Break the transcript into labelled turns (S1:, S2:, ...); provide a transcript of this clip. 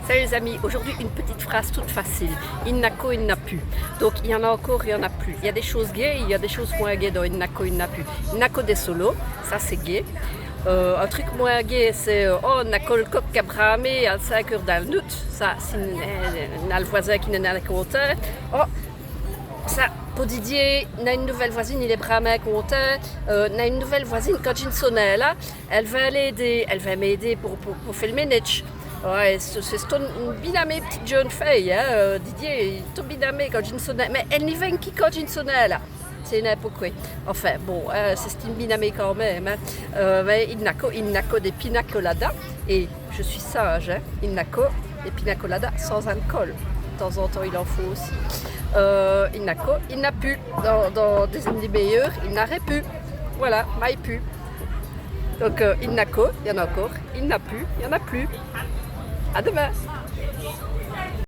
S1: Salut les amis, aujourd'hui une petite phrase toute facile. Innako, il n'a plus. Donc il y en a encore, il y en a plus. Il y a des choses gays, il y a des choses moins gays dans Innako, il n'a plus. Innako des solos, ça c'est gay. Un truc moins gay, c'est oh, Nako le coq qui a bramé à 5 heures dans le nuit. Ça, c'est le voisin qui n'est pas content. Oh, ça, pour Didier, on a une nouvelle voisine, il est vraiment content. On a une nouvelle voisine, quand j'ai une sonnelle là, elle va l'aider, elle va m'aider pour faire le ménage. Ouais, c'est une binamée petite jeune fille, hein. Didier, il est binamé quand j'ai une sonnelle, mais elle n'y vient qui quand j'ai une sonnelle là. C'est n'importe quoi. Enfin, bon, c'est une binamée quand même. Hein. Mais il n'a que des pina coladas, et je suis sage, hein. Il n'a que des pina coladas sans alcool. De temps en temps, il en faut aussi. Il n'a plus. Dans des meilleurs, il n'aurait plus. Voilà, mais il plus. Donc, il n'a que, il y en a encore. Il n'a plus, il n'y en a plus. À demain!